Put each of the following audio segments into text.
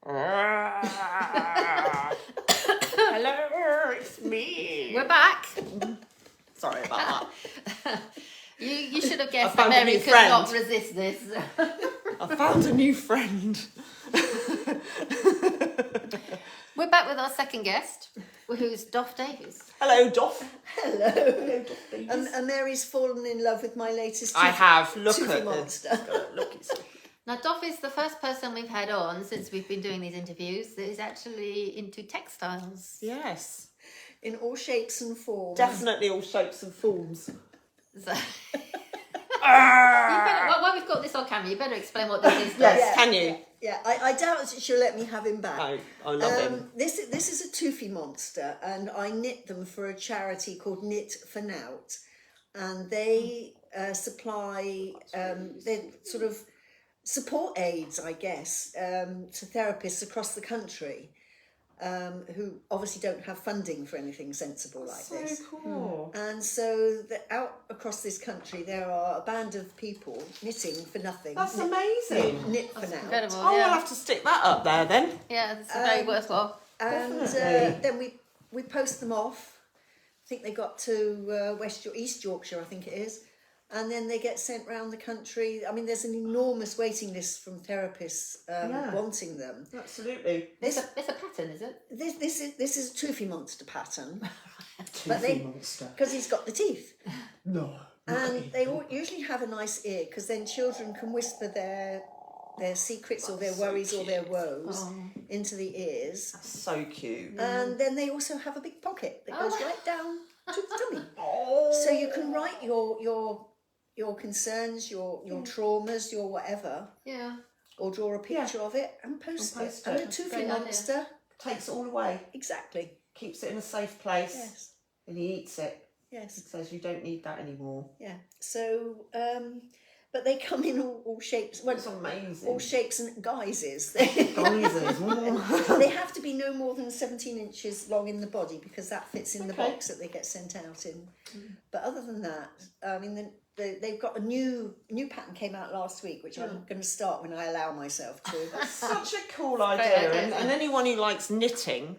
Hello, it's me. We're back. Sorry about that. You should have guessed I that found a Mary new could friend. not resist this. I found a new friend. We're back with our second guest, who's Doff Davies. Hello, Doff. Hello. Hello, Doff Davies. And Mary's fallen in love with my latest I have. Look Toothy at monster. this. Look, it's Now, Doff is the first person we've had on since we've been doing these interviews that is actually into textiles. yes, In all shapes and forms. definitely all shapes and forms. So, while we've got this on camera, you better explain what this is. Yes, Yeah, can you? Yeah, I doubt that she'll let me have him back. No, I love him. This is a Toothy monster, and I knit them for a charity called Knit for Nout, and they supply they're sort of support aids, I guess, to therapists across the country who obviously don't have funding for anything sensible like So this. cool. And so out across this country, there are a band of people knitting for nothing. That's amazing. Knit for Nout. Incredible. Oh, yeah. we'll have to stick that up there then. Yeah, it's very worthwhile. And Definitely. then we post them off. I think they got to East Yorkshire, I think it is. And then they get sent round the country. I mean, there's an enormous waiting list from therapists wanting them. Absolutely. It's a pattern, is it? This is a Toothy monster pattern, Toothy monster. because he's got the teeth. No. And they usually have a nice ear, because then children can whisper their secrets or their worries or their woes into the ears. So cute. And then they also have a big pocket that goes right down to the tummy. Oh. So you can write your concerns, your traumas, your whatever, Yeah. or draw a picture of it and post it. And the Toothy Great idea. monster, Takes it all away. exactly. Keeps it in a safe place. Yes, And he eats it. He yes, says you don't need that anymore. yeah. So, but they come in all shapes. Well, It's amazing. all shapes and guises. Guises. They have to be no more than 17 inches long in the body, because that fits in the Okay. box that they get sent out in. But other than that, I mean, they've got a new pattern came out last week, which I'm going to start when I allow myself to. Such a cool idea. idea, And anyone who likes knitting,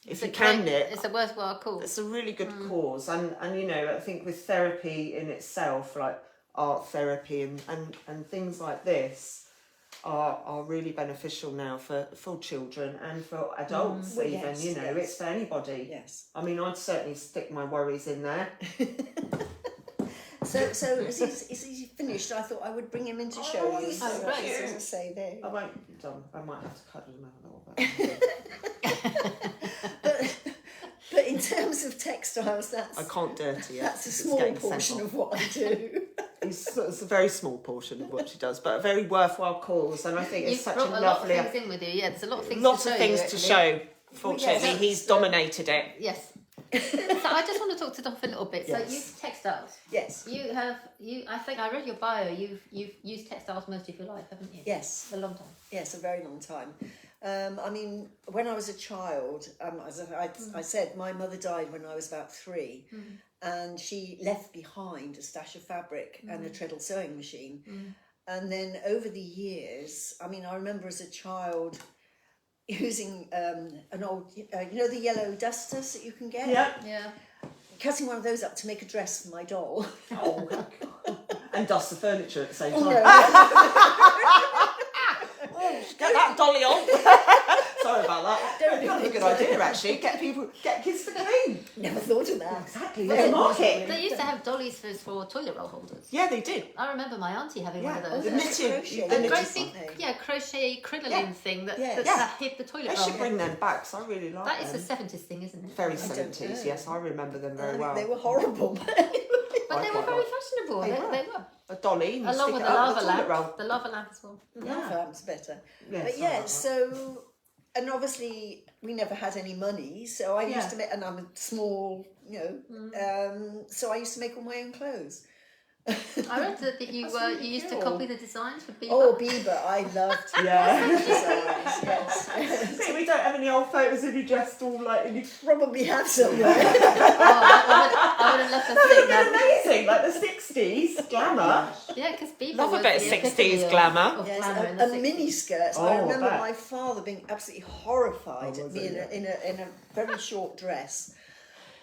if you can knit, It's a worthwhile cause. it's a really good cause. And you know, I think with therapy in itself, like art therapy and things like this are really beneficial now for children and for adults Well, even, yes, you know, yes. it's for anybody. Yes. I mean, I'd certainly stick my worries in there. So as he's finished, I thought I would bring him in to show you. he's So so that's, cute. as I say, there. I won't be done. I might have to cuddle him out a little bit. But in terms of textiles, I can't dirty it. that's a It's small getting sent portion off. of what I do. It's a very small portion of what she does, but a very worthwhile cause, and I think it's You've such brought a a lot of lovely. things in with you. Yeah, there's a lot of things Lots to show of things you, to actually. show. Fortunately, yes, he's dominated it. Yes. So I just want to talk to Doff a little bit. Yes. So you textiles. Yes. I think I read your bio. You've used textiles most of your life, haven't you? Yes. For a long time. Yes, a very long time. I mean, when I was a child, as I said, my mother died when I was about 3, and she left behind a stash of fabric and a treadle sewing machine. And then over the years, I mean, I remember as a child using an old, you know, the yellow dusters that you can get? Yeah. Cutting one of those up to make a dress for my doll. Oh, and dust the furniture at the same time. No, Get that dolly on. Sorry about that. Don't do That's a good idea, actually. Get kids to clean. never thought of that. Exactly. There's a market. They used to have dollies for toilet roll holders. Yeah, they did. I remember my auntie having one of Yeah, those. the that's knitted. crochet. the A The knitted great one. big, Yeah. crochet crinoline Yeah. thing that Yes. that hid the toilet They roll. should bring them back, 'cause I really like That is them. a 70s thing, isn't it? Very don't 70s, know. yes, I remember them very well. They were horrible. But I they were quite very like- fashionable. They They were. were. A dolly, and you Along stick with it the up lava the toilet roll. lamp. The lava lamp as well. Yeah, perhaps better. Yes, But I yeah, like that. so, and obviously we never had any money, so I Yeah. used to make, and I'm a small, you know, so I used to make all my own clothes. I read that you That's really you used to cool. copy the designs for Bieber. Oh, Bieber, I loved Yeah. designs, yes. See, we don't have any any old photos of you dressed all like in your... Probably have somewhere. I would have loved to That would see have been that. amazing, like the 60s glamour. Yeah, because people Love a was bit of the 60s epitome of- glamour. of Yes, glamour in and the 60s. mini skirts. Oh, I I remember bet. my father being absolutely horrified Oh, at was me he? in a very short dress.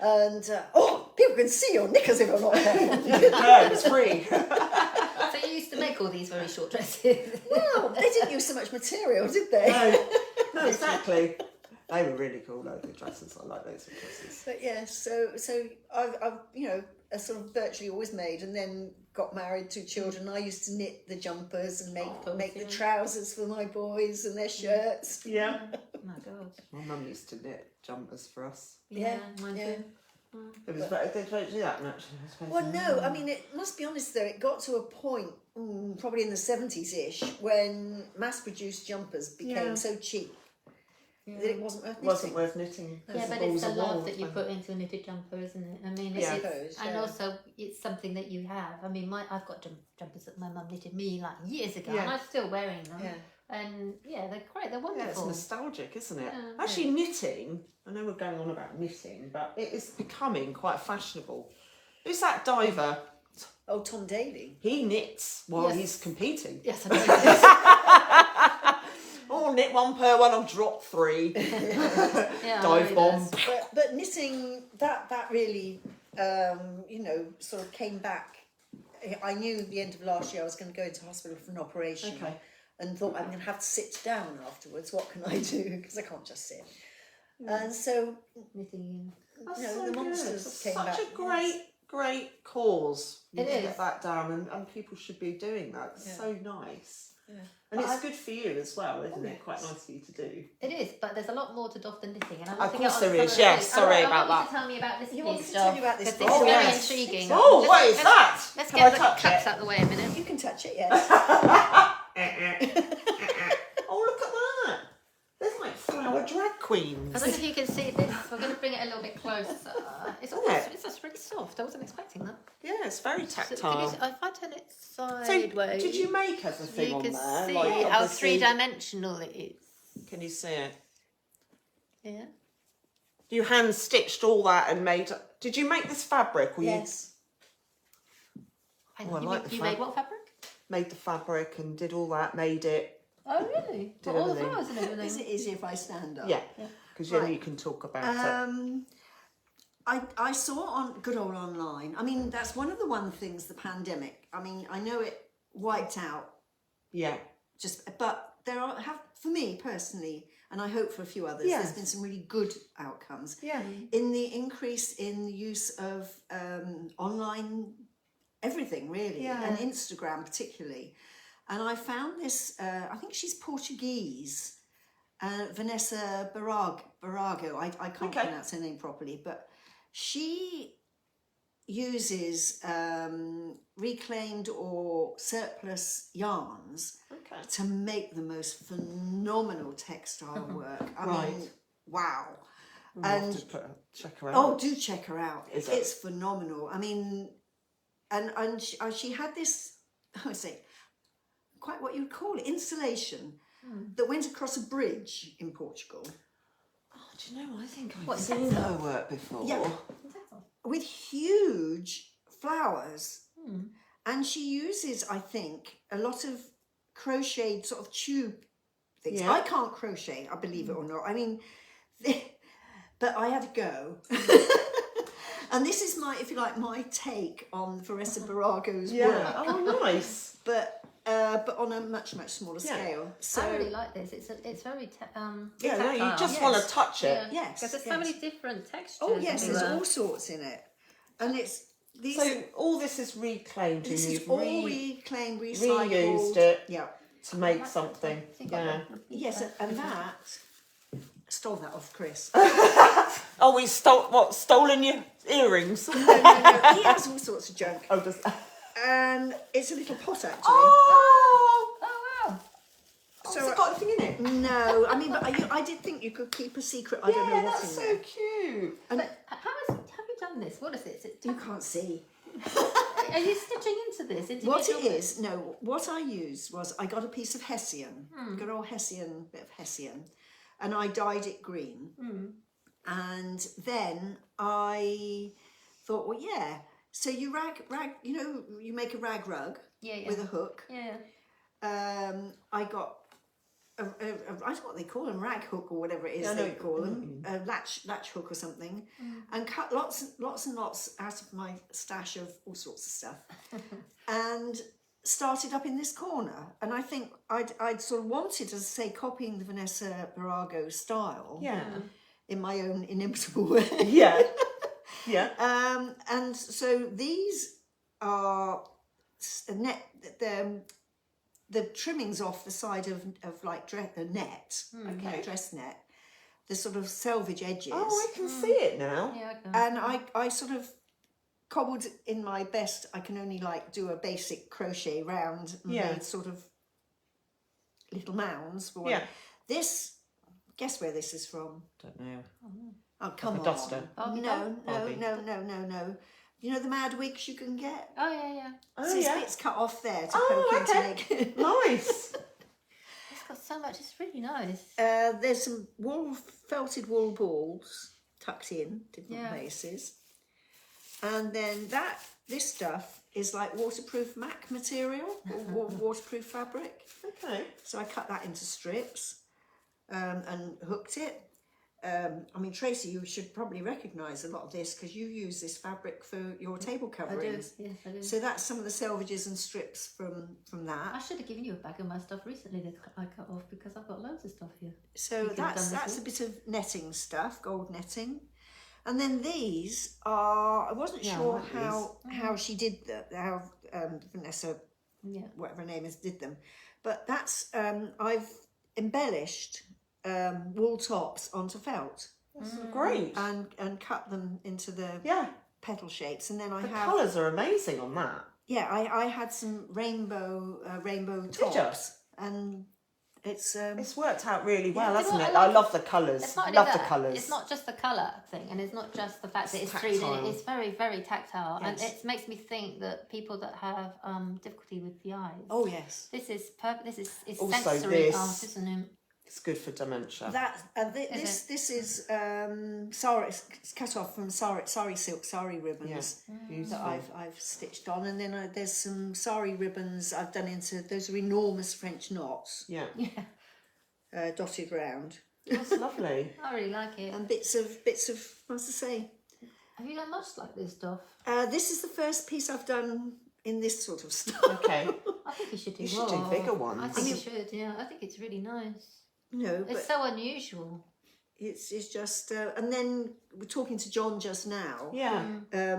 And people can see your knickers if I'm not careful. Yeah, it's free. So you used to make all these very short dresses. Well, they didn't use so much material, did they? No, exactly. They were really cool, though, the dresses. I like those dresses. But yeah, so I've sort of virtually always made, and then got married, 2 children. I used to knit the jumpers and make the trousers for my boys and their shirts. Yeah. Oh my god. My mum used to knit jumpers for us. Yeah, mine yeah. too. It was better. They don't do that much. I suppose. Well, no, I mean, it must be honest though, it got to a point, probably in the 70s-ish, when mass-produced jumpers became so cheap that it wasn't worth It knitting. wasn't worth knitting. Yeah, but it's the love that you put into a knitted jumper, isn't it? I mean, Yeah. it's, I suppose, and yeah. also it's something that you have. I mean, I've got jumpers that my mum knitted me like years ago, Yeah. and I'm still wearing them. Yeah. And yeah, they're great. They're Yeah, it's wonderful. nostalgic, isn't it? Yeah. Actually, knitting, I know we're going on about knitting, but it is becoming quite fashionable. Who's that diver? Oh, Tom Daly. He knits while Yes. he's competing. Yes, I know. Oh, knit one per one, I'll drop 3. Yeah, I know Dive he bomb. does. But knitting, that really, sort of came back. I knew at the end of last year I was going to go into hospital for an operation. Okay. And thought I'm going to have to sit down afterwards. What can I do? Because I can't just sit. And so, Knitting. That's you know, so the good. monsters It's came such back. a great cause. You It to is. get that down, and people should be doing that. It's Yeah. so nice. Yeah. And it's good for you as well, isn't Oh, it? Quite nice for you to do. It is, but there's a lot more to doff than knitting. And I Of want to get course on there some is, of yes, those. sorry I about want you that. to tell me about this You want piece, me to tell you Joff, about this 'cause piece? This is Oh, very yes. intriguing. Oh, Let's- what is let's- that? Let's Can get I the touch cups it? out the way a minute. You can touch it, yes. Oh, look at that! There's like flower drag queens. I don't know if you can see this. We're going to bring it a little bit closer. It's almost, it's just really soft. I wasn't expecting that. Yeah, it's very So, tactile. if I turn it So, sideways, did you make everything you on can there? see Like, how obviously- 3-dimensional it is. Can you see it? Yeah. You hand stitched all that and made. Did you make this fabric? Or Yes. Hang Oh, I on, like the you made fab- what fabric? you made the fabric and did all that? Made it. Oh, really? Did All the everything. flowers and everything. Is it easy if I stand up? Yeah, because then Right. you can talk about it. I saw on good old online. I mean, that's one of the things the pandemic. I mean, I know it wiped out Yeah. but there have for me personally, and I hope for a few others. Yes. There's been some really good outcomes Yeah. in the increase in the use of online everything really, Yeah. and Instagram particularly. And I found this. I think she's Portuguese. Vanessa Barago. I can't Okay. pronounce her name properly, but she uses reclaimed or surplus yarns Okay. to make the most phenomenal textile work. I mean, Right. wow. I'll have And to check her out. oh, do check her out. Is it? It's phenomenal. I mean, and she had this, how would I say, quite what you'd call it, installation that went across a bridge in Portugal Oh, do you know? I think I've What, seen textile? her work before. Yeah. with huge flowers. And she uses, I think, a lot of crocheted sort of tube things. Yeah. I can't crochet, I believe it or not. I mean, but I had a go. And this is my, if you like, my take on Vanessa Barago's Yeah. work, Oh, nice. but on a much smaller Yeah. scale. So I really like this. It's very Yeah, no, you tactile. just Yes. want to touch it. Yes, because there's so yes. many different textures. oh yes, there's everywhere. all sorts in it, and it's these. So all this is reclaimed and this is you've all reclaimed, recycled. reused it Yeah. to make something. I think I Yeah. will. Yes, and that stole that off Chris. Oh, we stolen your earrings? No, he has all sorts of junk, Oh, just. and it's a little pot actually. Oh! Oh wow! So So has it got anything in it? no, I mean, but I did think you could keep a secret. I don't know Yeah, what's that's in so there. cute. But have you done this? What is it? You can't see. Are you stitching into this? What it individual is, no, what I used was I got a piece of Hessian, good old Hessian, bit of Hessian, and I dyed it green. And then I thought, well, yeah. So you you make a rag rug with a hook. Yeah. I got I don't know what they call them, rag hook or whatever it is Yeah, I know they what call you them, mean. a latch hook or something, and cut lots and lots out of my stash of all sorts of stuff, and started up in this corner. And I think I'd sort of wanted to say copying the Vanessa Barago style Yeah. in my own inimitable way. Yeah. Yeah. And so these are the trimmings off the side of like a net, Okay. dress net, the sort of selvage edges. Oh, I can see it now. Yeah. Okay. And I sort of cobbled in my best. I can only like do a basic crochet round and Yeah. made sort of little mounds. For Yeah. This, guess where this is from? Don't know. Oh, come a on. duster. Barbie No, doll? Barbie. no. You know the mad wigs you can get? Oh yeah. Oh, So it's yeah. bits cut off there to Oh, poke okay. into make. Nice. It's got so much. It's really nice. There's some felted wool balls tucked in different Yeah. places, and then this stuff is like waterproof MAC material or waterproof fabric. Okay. So I cut that into strips and hooked it. I mean, Tracy, you should probably recognise a lot of this because you use this fabric for your table I do. coverings. Yes, I do. So that's some of the selvages and strips from I that. should have given you a bag of my stuff recently that I cut off because I've got loads of stuff here. So You could have done that's this a bit of netting stuff, gold netting. And then these are, I wasn't Yeah, I sure like how she did that, how Vanessa, Yeah. whatever her name is, did them. But that's, I've embellished wool tops onto felt That's great. and cut them into the Yeah. petal shapes. And then I The have, colours are amazing on that. yeah, I had some rainbow you? tops. And it's worked out really well, You know hasn't what it? I I love? love the colours. It's not only Love that, the colours. It's not just the colour thing, and it's not just the fact that It's it's 3D. tactile. It's very, very tactile, and Yes. it makes me think that people that have difficulty with the eyes. oh yes. This is perfect. This is it's Also sensory this- art, isn't it? It's good for dementia. This is sari. It's cut off from sari silk sari ribbons Beautiful. that I've stitched on, and then there's some sari ribbons I've done into those are enormous French knots Yeah. Yeah, dotted round, That's lovely. I really like it. and bits of what's to say. Have you done much like this stuff? This is the first piece I've done in this sort of stuff. Okay. I think you should do You should more. do bigger ones. I think you should. Yeah, I think it's really nice. No, It's but so unusual. it's just and then we're talking to John just now. Yeah.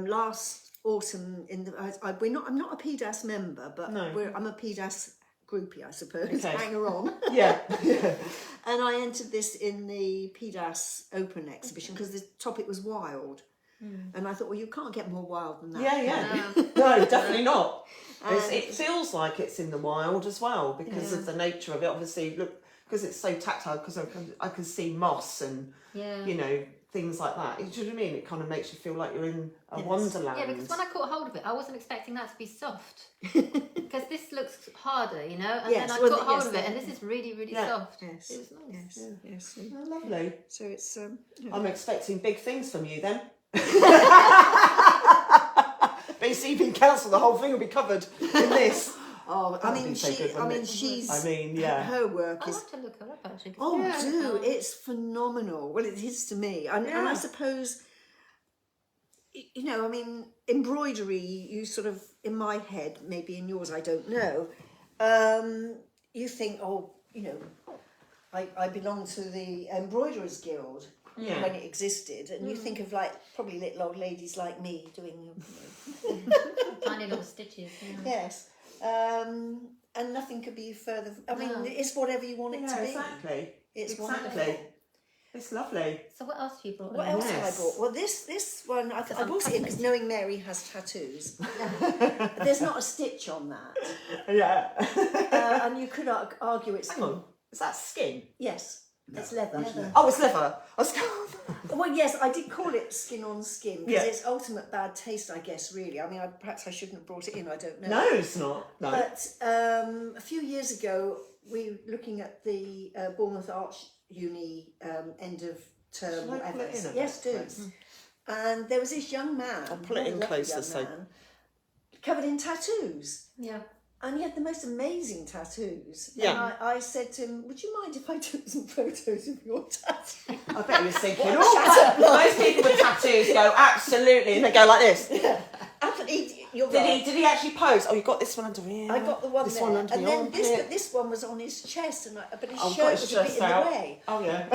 Last autumn I'm not a PDAS member, but No. I'm a PDAS groupie, I suppose. Okay. Hanger on. Yeah. And I entered this in the PDAS Open exhibition because the topic was wild. And I thought, well, you can't get more wild than that. Yeah. No, definitely not. It feels like it's in the wild as well because of the nature of it. Obviously, look, because it's so tactile, because I can see moss and, Yeah. you know, things like that. Do you know what I mean? It kind of makes you feel like you're in a Yes. wonderland. Yeah, because when I caught hold of it, I wasn't expecting that to be soft. Because this looks harder, you know? And Yes, then I well, caught hold yes, of it, that- and this is really, really Yeah. soft. Yes. It was nice. Yes. Oh, lovely. So it's I'm expecting big things from you then. BCB Council, the whole thing will be covered in this. oh, I That'd mean be so good, wouldn't it? she's I mean, yeah. her work I'll is have to look her up, actually. 'cause oh yeah, do it's phenomenal. Well, it is to me, and I Yeah. suppose you know, I mean, embroidery. You sort of in my head, maybe in yours, I don't know. You think, oh, you know, I belong to the Embroiderers Guild Yeah. when it existed, and you think of like probably little old ladies like me doing. Tiny little stitches. Yeah. Yes. And nothing could be further. I mean, No. it's whatever you want it to Yeah, be. exactly. It's Exactly. wonderful. It's lovely. So what else have you brought? What along? else have I Yes. bought? Well, this one I I'm bought it in because knowing Mary has tattoos. There's not a stitch on that, Yeah. and you could argue it's Hang on. Is that skin? yes, it's leather. Oh, it's liver. I was Well, yes, I did call it skin on skin because Yeah. it's ultimate bad taste, I guess. Really, I mean, perhaps I shouldn't have brought it in. I don't know. No, it's not. No. But a few years ago, we were looking at the Bournemouth Art uni end of term, Shall I whatever. pull it in a Yes, bit, do. please? And there was this young man, I'll pull it in lovely closer, young so- man, covered in tattoos. Yeah. And he had the most amazing tattoos. Yeah. And I said to him, would you mind if I took some photos of your tattoos? I bet he was thinking, What a oh, shut up line." most people with tattoos go, absolutely, and they go like this. You're Did right. he actually pose? Oh, you got this one under here. I got the one this there. one under and the then armpit. this one was on his chest, but his Oh, got shirt his was a bit chest in out. the way. Oh, yeah.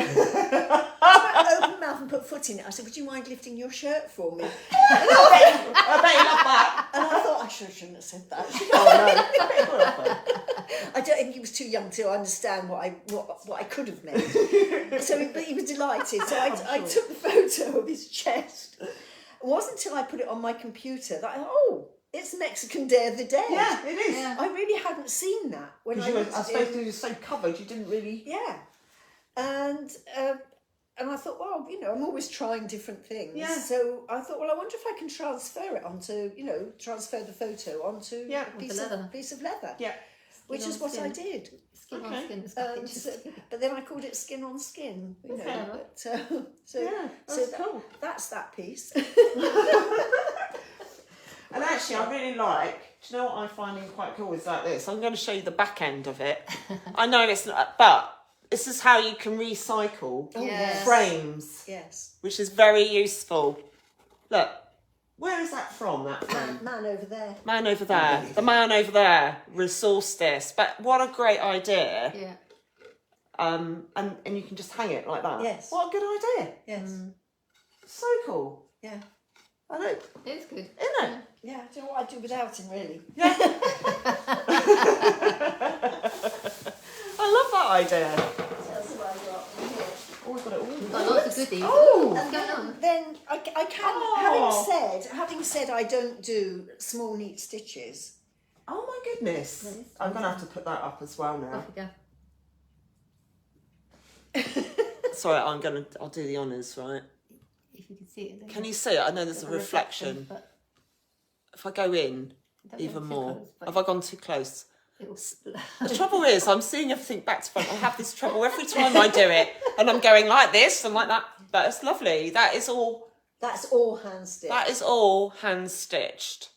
I opened mouth and put foot in it. I said, would you mind lifting your shirt for me? I bet you love that. And I thought, I shouldn't have said that. Oh, no. I don't think he was too young to understand what I could have meant. So he was delighted. So I took the photo of his chest. It wasn't until I put it on my computer that I thought, oh, it's Mexican Day of the Dead. Yeah, it is. Yeah. I really hadn't seen that when I Because looked I at suppose it. you were so covered, you didn't really... Yeah. And I thought, well, I'm always trying different things. Yeah. So I thought, well, I wonder if I can transfer it onto, transfer the photo onto Yeah, a onto piece of leather. Yeah. Which Skin is on what I skin. did. Skin Okay. on skin. It's quite So, interesting. but then I called it skin on skin. Okay. But, so Yeah, so that's cool. that's that piece. And actually, I really like, do you know what I find quite cool is like this? I'm going to show you the back end of it. I know it's not, but this is how you can recycle Yes. frames, Yes. which is very useful. Look, where is that from, that frame? Man over there. Man over there. The man over there resourced this. But what a great idea. Yeah. And you can just hang it like that. Yes. What a good idea. Yes. So cool. Yeah. I know, isn't It's good. it? Yeah. I don't know what I'd do without him, really. I love that idea. That's what I got in here. Oh, we've got it all. Got lots of goodies. Oh. What's going on? Then I can, Oh. having said I don't do small neat stitches. Oh my goodness. Nice. I'm going to have to put that up as well now. Off we go. Sorry, I'll do the honours, right? If you can see it. Then Can you see it? I know there's a There's reflection. but If I go in don't even go too more, close, but have I gone too close? it'll- The trouble is, I'm seeing everything back to front. I have this trouble every time I do it, and I'm going like this and like that. But it's lovely. That is all. That's all hand stitched. That is all hand stitched,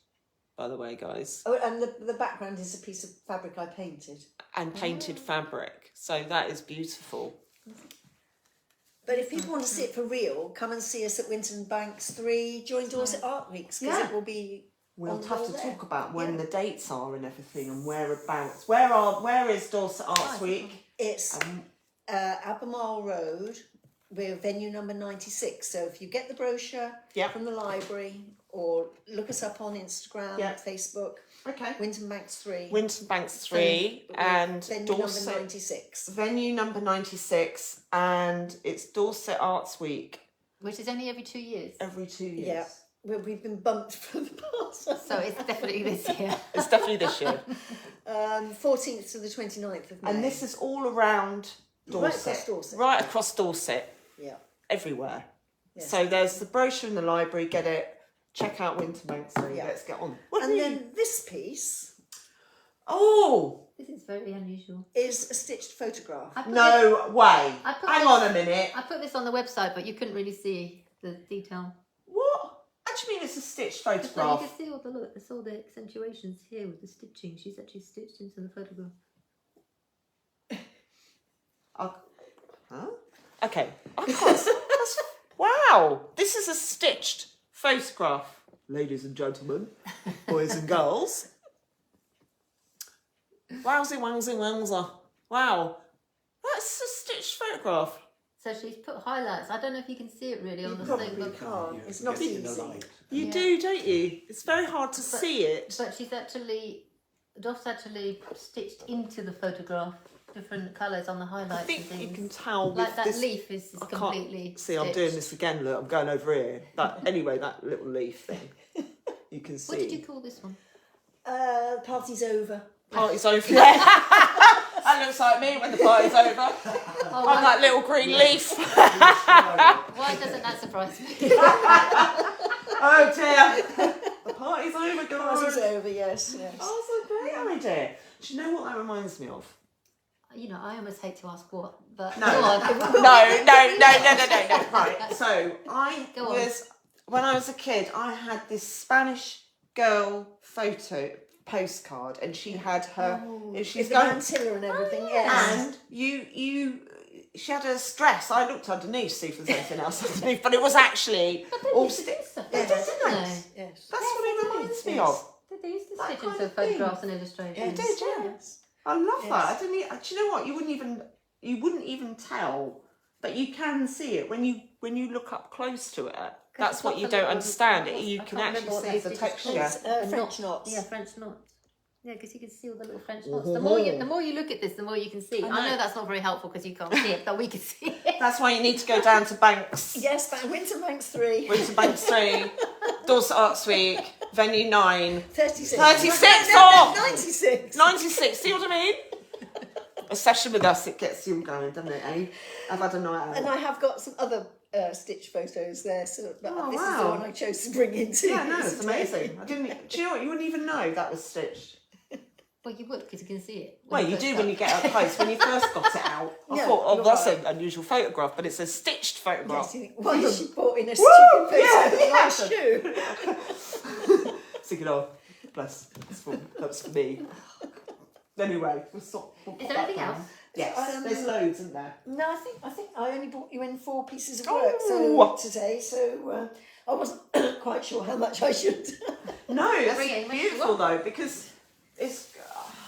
by the way, guys, Oh, and the background is a piece of fabric I painted. and painted fabric. So that is beautiful. But if people want to see it for real, come and see us at Winton Banks 3 during Dorset Art Weeks, because Yeah. it will be. We'll on the have wall to there. talk about when Yeah. the dates are and everything, and whereabouts. Where is Dorset Arts Week? It's Albemarle Road. We're venue number 96. So if you get the brochure Yeah. from the library, or look us up on Instagram, Yeah. Facebook, Okay. Winton Banks 3. Winton Banks 3 and venue Dorset. number 96. Venue number 96, and it's Dorset Arts Week Which is only every 2 years. every 2 years. Yeah. We've been bumped for the past. So it's definitely this year. It's definitely this year. 14th to the 29th of May. And this is all around Dorset. across Dorset. Right across Dorset, Yeah. everywhere. Yes. So there's the brochure in the library, get it. Check out Winton Banks 3, Yeah. let's get on. And then this piece Oh, This is very unusual. is a stitched photograph. I put no way. I put Hang this- on a minute. I put this on the website, but you couldn't really see the detail. What? Actually mean it's a stitched But you photograph. can see all the look. There's all the accentuations here with the stitching. She's actually stitched into the photograph. Huh? Okay. I can't. Wow. This is a stitched photograph, ladies and gentlemen, boys and girls. Wowsy, wowsy, wowza. Wow. That's a stitched photograph. So she's put highlights. I don't know if you can see it really on the Probably thing, but, can't. It's not Get in the easy. light. You Yeah. do, don't you? It's very hard to see it. but she's actually, Doff's actually stitched into the photograph different colours on the highlights. I think and things. you can tell with Like that this. leaf is I can't completely. see. I'm doing stitched. this again. Look, I'm going over here. But anyway, that little leaf thing, you can see. What did you call this one? Party's over. Party's over. That looks like me when the party's over. Oh, I'm that little green leaf. why doesn't that surprise me? Oh dear. The party's over, Party's guys. over, yes, yes. Oh, that's a great idea. Do you know what that reminds me of? you know, I almost hate to ask what, but No. go on. No. Right. So Go on. when I was a kid, I had this Spanish girl photo postcard, and she had her. She's With the going, mantilla and everything, yes. and she had a dress. I looked underneath to see if there's anything else underneath, but it was actually all stitched. stuff. They did, didn't they? Yes. Yes. That's what it reminds me Yes. of. They used to That stitch kind into of thing. photographs and illustrations. They did, yeah. Yes. I love Yes. that. I didn't. Do you know what? You wouldn't even tell, but you can see it when you look up close to it. That's it's what got you the don't little- understand. I You can't can remember actually what see those the stitches are texture. called. French knots. Yeah, French knots. Yeah, because you can see all the little French knots. The more you look at this, the more you can see. I know that's not very helpful because you can't see it, but we can see it. That's why you need to go down to Banks. Yes, but Winterbanks 3. Winter Banks 3, Dorset Arts Week, Venue 9, 36. 36 No, or 96. 96. See what I mean? A session with us, it gets you going, doesn't it, eh? I've had a night out. And I have got some other stitch photos there, so but Oh, this is the wow. one I chose to bring into. Yeah, no, it's amazing. I didn't. Do you know what? You wouldn't even know that was stitched. Well, you would because you can see it. Well, you do when you get up close. When you first got it out, I Yeah, thought, oh, you're that's right. an unusual photograph, but it's a stitched photograph. Yes, you think, why is she bought in a Woo! stupid photo Yeah, of yeah. my shoe? Thinking, oh, bless, that's for me. Anyway, we'll stop. We'll Is put there that anything down. else? Yes, there's loads, isn't there? No, I think I only brought you in 4 pieces of work Oh. today, so I wasn't quite sure how much I should. No, that's Bring it, make beautiful it though, because it's.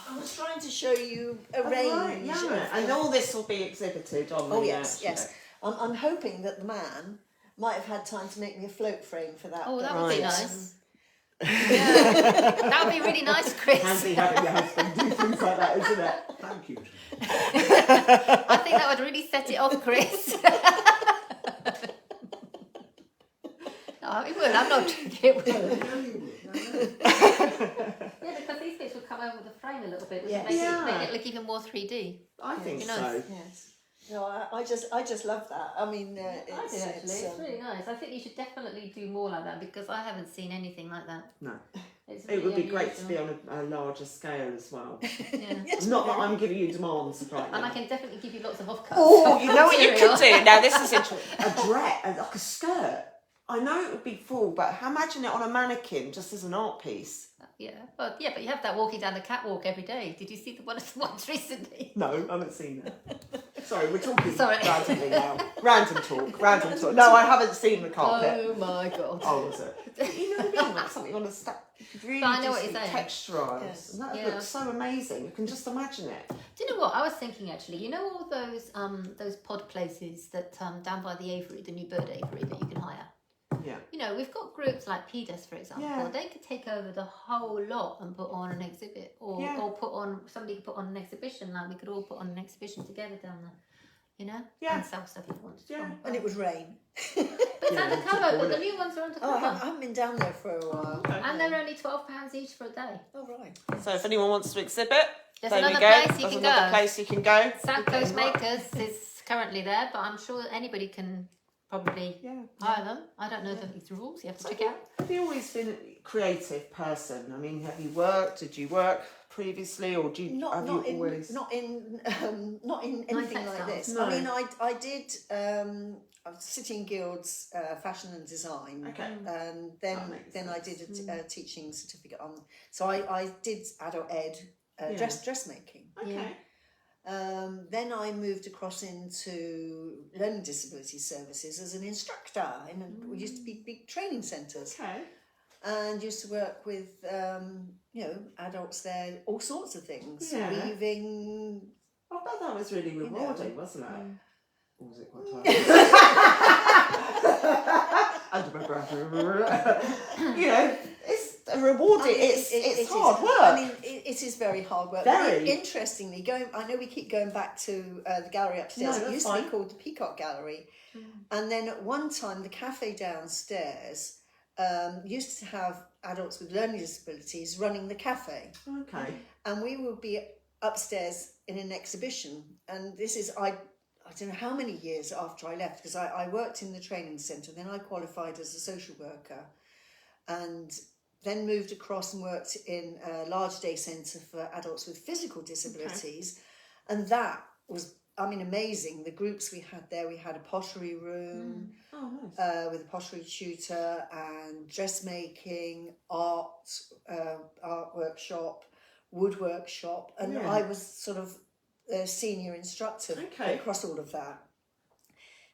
I was trying to show you a range. Right, yeah, and all this will be exhibited on the. Oh yes, yes. I'm hoping that the man might have had time to make me a float frame for that. Oh, that would be Right. nice. Yeah, that would be really nice, Chris. Handy having your husband do things like that, isn't it? Thank you. I think that would really set it off, Chris. No, it would. I'm not joking. It would. Yeah, because these bits would come over the frame a little bit, which Yes. would Yeah. make it look even more 3D. I think Be so. nice. Yes. No, I just love that. I mean, I do actually. It's really nice. I think you should definitely do more like that because I haven't seen anything like that. No, It's it would be really great to be unusual. on a larger scale as well. Yeah. Yes, Not that I'm giving you demands right now. And I can definitely give you lots of offcuts. Oh, you know what you material. could do? Now this is interesting. A dress, like a skirt. I know it would be full, but imagine it on a mannequin just as an art piece. Yeah, but you have that walking down the catwalk every day. Did you see the ones recently? No, I haven't seen that. Sorry, we're talking Sorry. randomly now. Random talk. No, I haven't seen the carpet. Oh my god. Oh, was it? You know what I mean? Like something on a stack. You could really But I know just what you're saying. texturise. Yes. And that Yeah. looks so amazing. You can just imagine it. Do you know what I was thinking actually? You know all those pod places that down by the aviary, the new bird aviary that you can hire. Yeah. You know, we've got groups like PDES, for example. Yeah. They could take over the whole lot and put on an exhibit, or Yeah. somebody could put on an exhibition. Like we could all put on an exhibition together down there. You know, Yeah. and sell stuff if you wanted. Yeah. And it would rain. But it's Yeah, undercover. typical, But the isn't new ones are Oh, I undercover, haven't been down there for a while. and they're only £12 each for a day. Oh right. So if anyone wants to exhibit, There's there we another go. place you There's can another go. place you can go. South Coast Makers is currently there, but I'm sure anybody can probably Yeah. hire them. I don't know the rules. You have to check out. Have you always been a creative person? I mean, did you work previously, or have you Not in always? not in anything like textiles. this. No. I mean, I did City and Guilds fashion and design. Okay. And That makes then I sense. did a teaching certificate on. So I did adult ed Yeah. dressmaking. Okay. Then I moved across into learning disability services as an instructor. We used to be big training centres. Okay. And used to work with, adults there, all sorts of things. Yeah. Weaving. I bet that was really rewarding, wasn't it? Or was it quite tiring? Under my breath. It's a rewarding. It's hard work. I mean, it is very hard work. Very. Interestingly, I know we keep going back to the gallery upstairs. No, It that's used to fine. be called the Peacock Gallery. And then at one time, the cafe downstairs used to have adults with learning disabilities running the cafe. Okay. And we would be upstairs in an exhibition. And this is, I don't know how many years after I left, because I worked in the training centre, then I qualified as a social worker, and then moved across and worked in a large day centre for adults with physical disabilities. And that was, I mean, amazing. The groups we had there, we had a pottery room Oh, nice. with a pottery tutor and dressmaking, art workshop, wood workshop. And Yeah. I was sort of a senior instructor Okay. across all of that.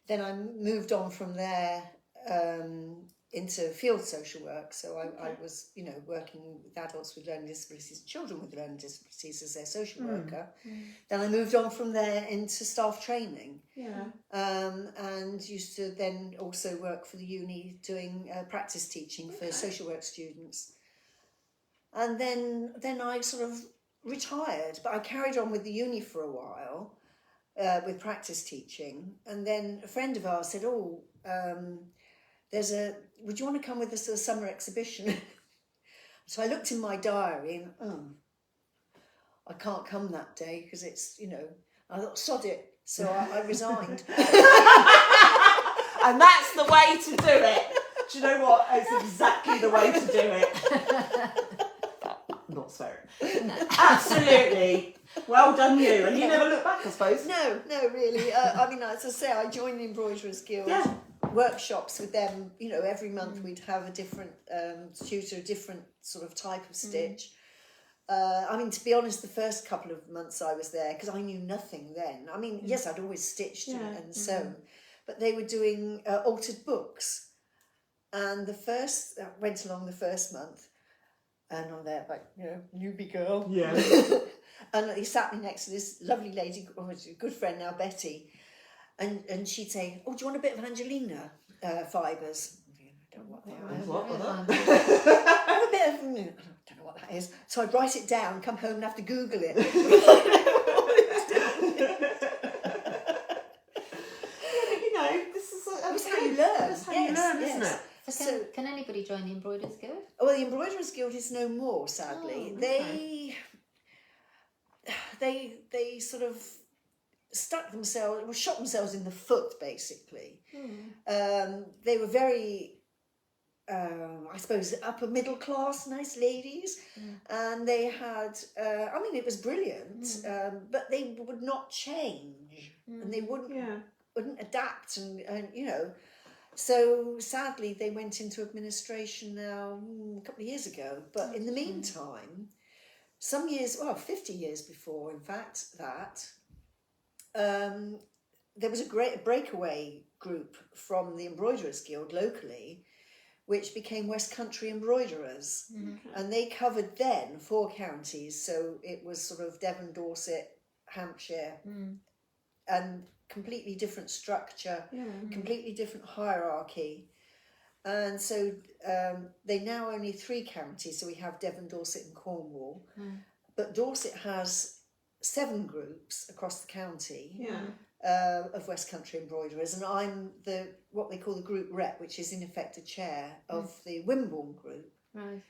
Then I moved on from there into field social work. So I was, you know, working with adults with learning disabilities, children with learning disabilities as their social worker. Then I moved on from there into staff training. Yeah. And used to then also work for the uni doing practice teaching for social work students. And then I sort of retired, but I carried on with the uni for a while with practice teaching. And then a friend of ours said, would you want to come with us to a summer exhibition? So I looked in my diary and, I can't come that day because it's, you know, I thought, sod it. So I resigned. And that's the way to do it. Do you know what? It's exactly the way to do it. Not swearing. Absolutely. Well done you. And you never look back, I suppose. No, really. I mean, as I say, I joined the Embroiderers Guild. Yeah. Workshops with them, you know, every month we'd have a different tutor, a different sort of type of stitch. I mean, to be honest, the first couple of months I was there, because I knew nothing then. I mean, yes, I'd always stitched and sewn, but they were doing altered books. And I went along the first month, and I'm there like, you know, newbie girl. Yeah. And he sat me next to this lovely lady, a good friend now, Betty. And she'd say, do you want a bit of Angelina fibres? I don't know what they are. What? I want a bit of, I don't know what that is. So I'd write it down, come home and have to Google it. You know, this is That's how you learn. That's how you learn, isn't it? So can anybody join the Embroiderers Guild? Well, the Embroiderers Guild is no more, sadly. Oh, okay. They sort of shot themselves in the foot, basically. They were very, I suppose, upper middle class, nice ladies, and they had, I mean, it was brilliant, but they would not change, and they wouldn't adapt, and you know. So sadly, they went into administration now a couple of years ago. But in the meantime, some years, 50 years before, in fact, that. There was a great breakaway group from the Embroiderers Guild locally, which became West Country Embroiderers. And they covered then 4 counties. So it was sort of Devon, Dorset, Hampshire, and completely different structure, completely different hierarchy. And so they now only 3 counties. So we have Devon, Dorset and Cornwall. But Dorset has 7 groups across the county of West Country Embroiderers, and I'm what they call the group rep, which is in effect a chair of the Wimborne group. Right.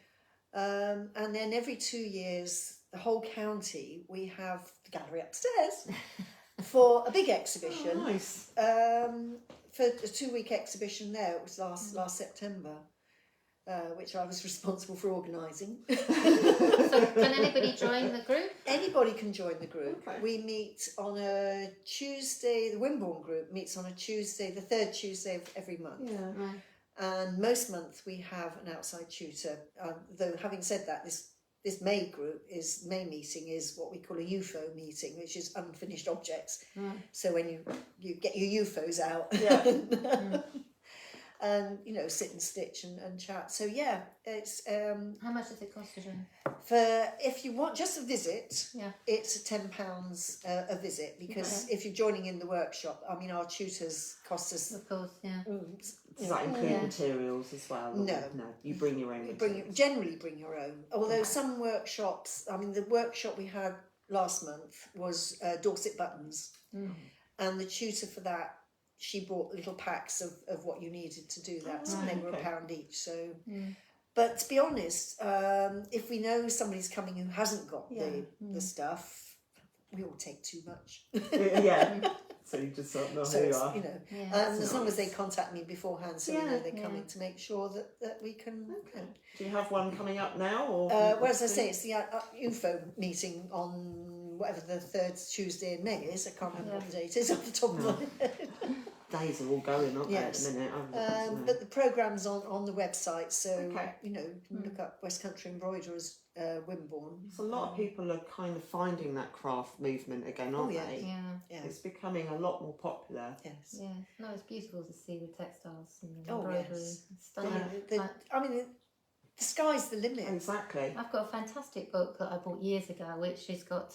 And then every 2 years, the whole county, we have the gallery upstairs for a big exhibition. Oh, nice. For a 2-week exhibition there, it was last September. Which I was responsible for organising. So can anybody join the group? Anybody can join the group. Okay. We meet on a Tuesday, the Wimborne group meets on a Tuesday, the 3rd Tuesday of every month. Yeah. Right. And most months we have an outside tutor. Though having said that, this May meeting is what we call a UFO meeting, which is unfinished objects. So when you get your UFOs out. Yeah. And you know, sit and stitch and chat. So yeah, it's How much does it cost to join? if you want just a visit, it's £10 a visit, because if you're joining in the workshop, I mean, our tutors cost us. Of course, yeah. Does that include materials as well? No, you bring your own. Generally bring your own. Although some workshops, I mean, the workshop we had last month was Dorset buttons, and the tutor for that, she bought little packs of what you needed to do that, and they were £1 each. So, but to be honest, if we know somebody's coming who hasn't got the stuff, we all take too much. So you just don't know So who you it's, are. you know, as long as they contact me beforehand, so we know they're coming, to make sure that we can. You know. Do you have one coming up now, or? Well, as I say, it's the UFO meeting on whatever the third Tuesday in May is. I can't remember what the date is off the top of my head. Days are all going, aren't Yes. they, at the minute? But the programme's on the website, so Okay. you know, you can look up West Country Embroiderers Wimborne. So a lot of people are kind of finding that craft movement again, aren't yeah. they? Yeah. Yeah. It's becoming a lot more popular. Yes. Yeah, no, it's beautiful to see the textiles and the Oh, embroidery. yes. It's stunning. I mean, the sky's the limit. Exactly. I've got a fantastic book that I bought years ago, which has got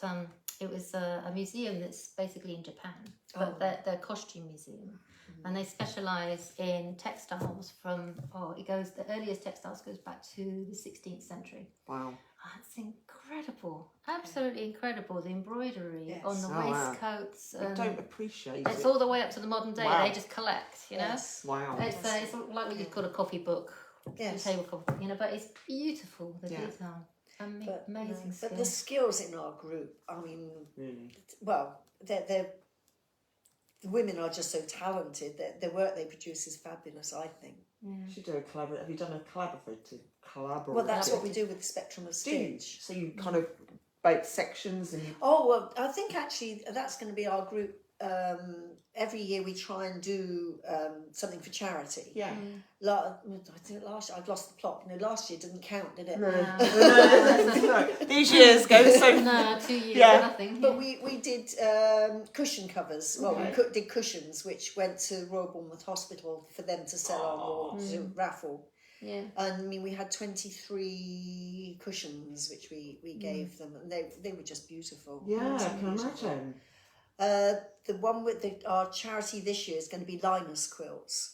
it was a museum that's basically in Japan, but they're a costume museum, and they specialise in textiles from the earliest textiles goes back to the 16th century. Wow. It's incredible, absolutely incredible. The embroidery Yes. on the Oh, wow. waistcoats. I don't appreciate It's it. all the way up to the modern day. Wow. They just collect, you know. Yes. Wow. It's like what you'd call a coffee book, Yes. a table coffee, you know. But it's beautiful, the Yeah. detail, But, amazing skill. but the skills in our group, I mean, Really. well, they're the women are just so talented that the work they produce is fabulous, I think. You should do a collaborative. Have you done a collaborative? Well, that's what we do with the Spectrum of Do you? Stitch. So you kind of make sections and you... Oh, well, I think actually that's going to be our group. Every year we try and do something for charity. Yeah. I think last year, I've lost the plot. You know, last year didn't count, did it? No. These years go so... No, 2 years, Yeah. nothing. But we did cushion covers. Well, Okay. we did cushions, which went to Royal Bournemouth Hospital for them to sell on the raffle. Yeah. And I mean, we had 23 cushions, which we gave them, and they were just beautiful. Yeah, I can imagine. The one with our charity this year is going to be Linus quilts.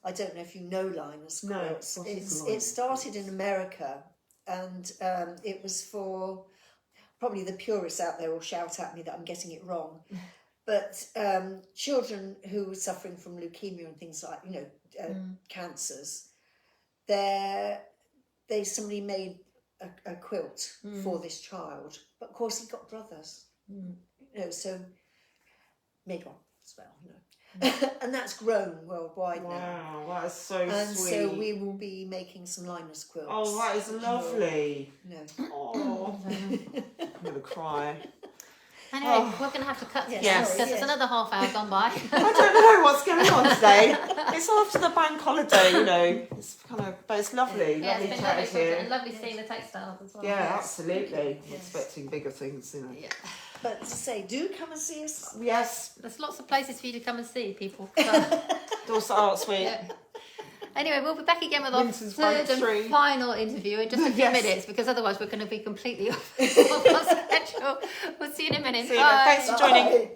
I don't know if you know Linus No, quilts. what is It Linus? started in America, and it was for probably the purists out there will shout at me that I'm getting it wrong. But children who were suffering from leukemia and things like, cancers, somebody made a quilt for this child. But of course he got brothers, so made one as well, and that's grown worldwide now. Wow, that is so And sweet. so we will be making some Linus quilts. Oh, that is lovely. No. Oh, I'm going to cry. Anyway, we're going to have to cut this Yes. because it's another half hour gone by. I don't know what's going on today. It's after the bank holiday, It's kind of, but it's lovely. Yeah, Lovely it's been chatting lovely, here. and lovely seeing the textiles as well. Yeah, absolutely. I'm Yes. expecting bigger things, Yeah. But to say, do come and see us. Yes, There's lots of places for you to come and see people. Dorset Arts Week. Yeah. Anyway, we'll be back again with our Winton's third Bank Street. and final interview in just a few Yes. minutes, because otherwise we're going to be completely off our schedule. We'll see you in a minute. See you Bye. then. Thanks for joining. Bye.